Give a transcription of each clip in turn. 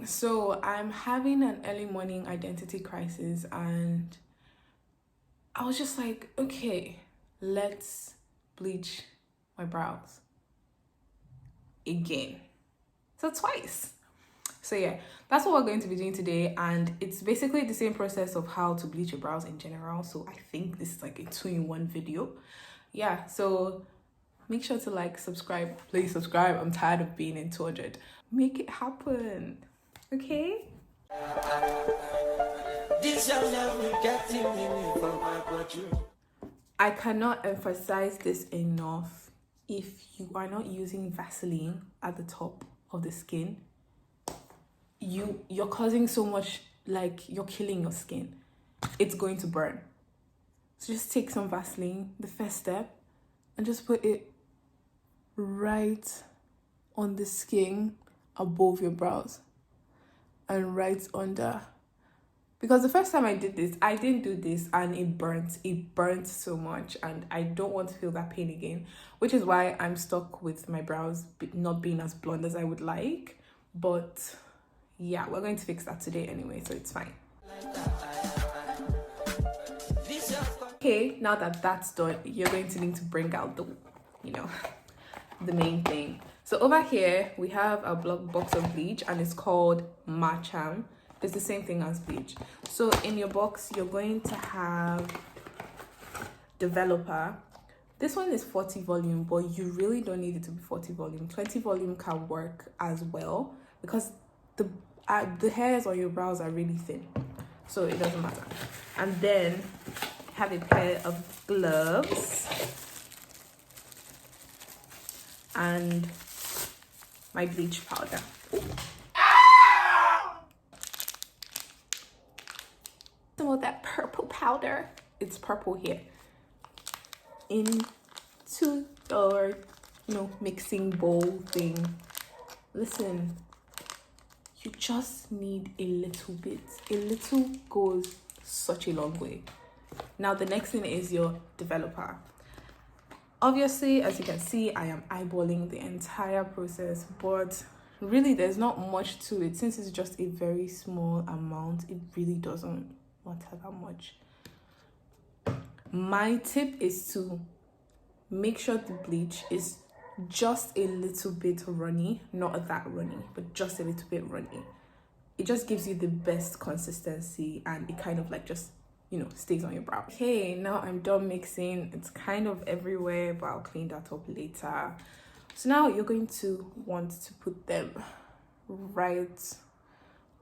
So I'm having an early morning identity crisis, and I was just like, okay, let's bleach my brows again. So twice. So yeah, that's what we're going to be doing today, and it's basically the same process of how to bleach your brows in general. So I think this is like a 2-in-1 video. Yeah, so make sure to like, subscribe. Please subscribe. I'm tired of being in 200. Make it happen, okay? I cannot emphasize this enough. If you are not using Vaseline at the top of the skin, you're causing so much, like you're killing your skin. It's going to burn. So just take some Vaseline, the first step, and just put it right on the skin above your brows and right under. Because the first time I did this, I didn't do this and it burnt so much, and I don't want to feel that pain again, which is why I'm stuck with my brows not being as blonde as I would like. But yeah, we're going to fix that today anyway, so it's fine. Okay, now that that's done, you're going to need to bring out the main thing. So over here we have a box of bleach, and it's called Matcham. It's the same thing as bleach. So in your box you're going to have developer. This one is 40 volume, but you really don't need it to be 40 volume. 20 volume can work as well, because the hairs on your brows are really thin, so it doesn't matter. And then have a pair of gloves and my bleach powder. Ooh. Some of that purple powder, it's purple here, into your mixing bowl thing. Listen, you just need a little bit. A little goes such a long way. Now the next thing is your developer. Obviously, as you can see, I am eyeballing the entire process, but really there's not much to it. Since it's just a very small amount, it really doesn't matter that much. My tip is to make sure the bleach is just a little bit runny, not that runny, but just a little bit runny. It just gives you the best consistency, and it kind of like just stays on your brow. Okay, now I'm done mixing. It's kind of everywhere, but I'll clean that up later. So now you're going to want to put them right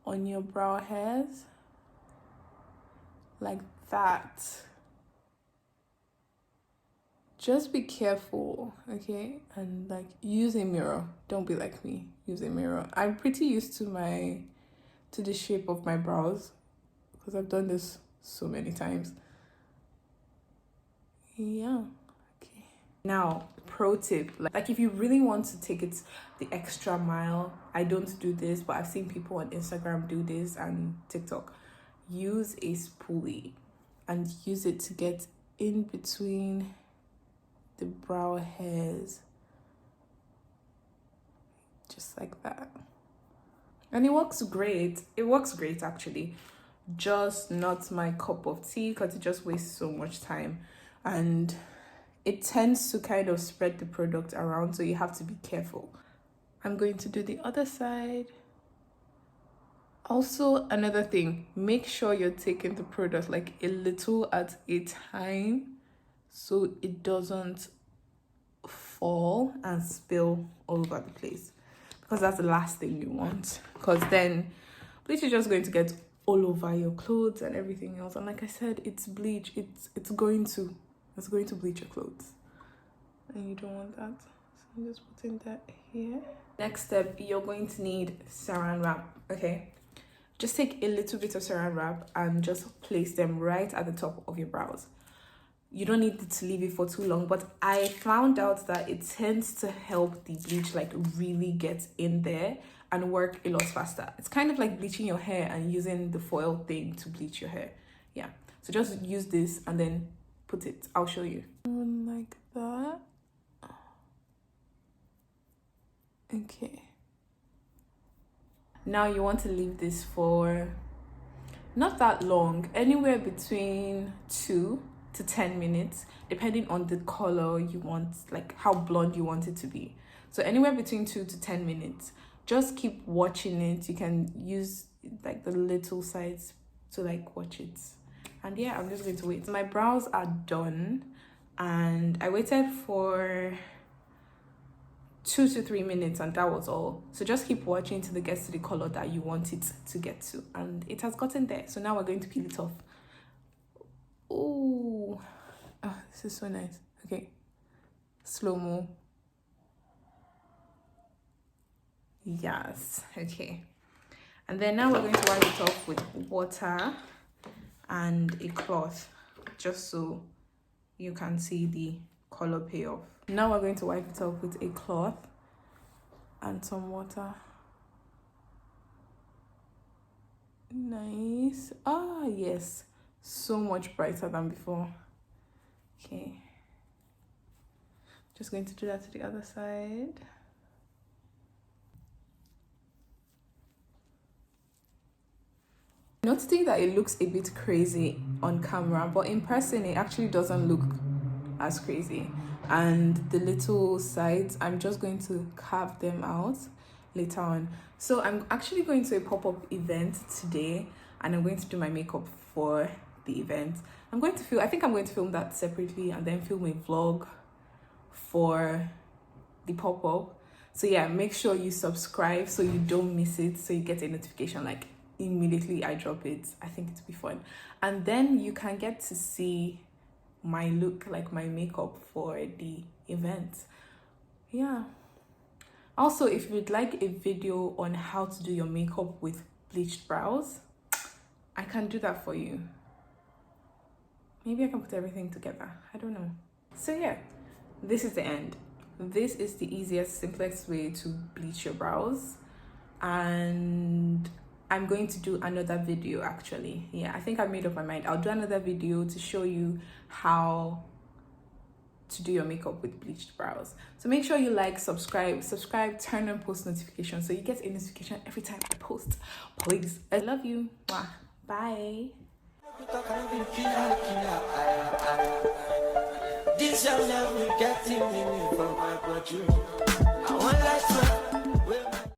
on your brow hairs, like that. Just be careful, okay? And like, use a mirror. Don't be like me. Use a mirror. I'm pretty used to the shape of my brows, because I've done this so many times. Yeah. Okay. Now, pro tip, like if you really want to take it the extra mile, I don't do this, but I've seen people on Instagram do this and TikTok. Use a spoolie and use it to get in between the brow hairs, just like that. And it works great. It works great actually. Just not my cup of tea, because it just wastes so much time, and it tends to kind of spread the product around, so you have to be careful. I'm going to do the other side. Also, another thing, make sure you're taking the product like a little at a time, so it doesn't fall and spill all over the place, because that's the last thing you want, because then bleach is just going to get all over your clothes and everything else. And like I said, it's bleach. It's going to bleach your clothes, and you don't want that. So I'm just putting that here. Next step, you're going to need saran wrap. Okay, just take a little bit of saran wrap and just place them right at the top of your brows. You don't need to leave it for too long, but I found out that it tends to help the bleach like really get in there and work a lot faster. It's kind of like bleaching your hair and using the foil thing to bleach your hair. Yeah, so just use this and then put it. I'll show you. Like that. Okay. Now you want to leave this for not that long, anywhere between 2 to 10 minutes, depending on the color you want, like how blonde you want it to be. So anywhere between 2 to 10 minutes. Just keep watching it. You can use like the little sides to like watch it. And yeah, I'm just going to wait. My brows are done, and I waited for 2 to 3 minutes, and that was all. So just keep watching till it gets to the color that you want it to get to, and it has gotten there. So now we're going to peel it off. Oh, this is so nice. Okay, slow-mo. Yes, okay. And then now we're going to wipe it off with water and a cloth, just so you can see the color payoff. Now we're going to wipe it off with a cloth and some water. Nice. Ah, yes, so much brighter than before. Okay, just going to do that to the other side. Noticing that it looks a bit crazy on camera, but in person it actually doesn't look as crazy. And the little sides, I'm just going to carve them out later on. So I'm actually going to a pop-up event today, and I'm going to do my makeup for the event. I think I'm going to film that separately and then film a vlog for the pop-up. So yeah, make sure you subscribe so you don't miss it, so you get a notification like immediately I drop it. I think it'll be fun, and then you can get to see my look, like my makeup for the event. Yeah, also if you'd like a video on how to do your makeup with bleached brows, I can do that for you. Maybe I can put everything together, I don't know. So yeah, this is the end. This is the easiest, simplest way to bleach your brows, and I'm going to do another video actually. Yeah, I think I made up my mind. I'll do another video to show you how to do your makeup with bleached brows. So make sure you like, subscribe, turn on post notifications so you get a notification every time I post. Please. I love you. Bye. This young love will get me from my bedroom.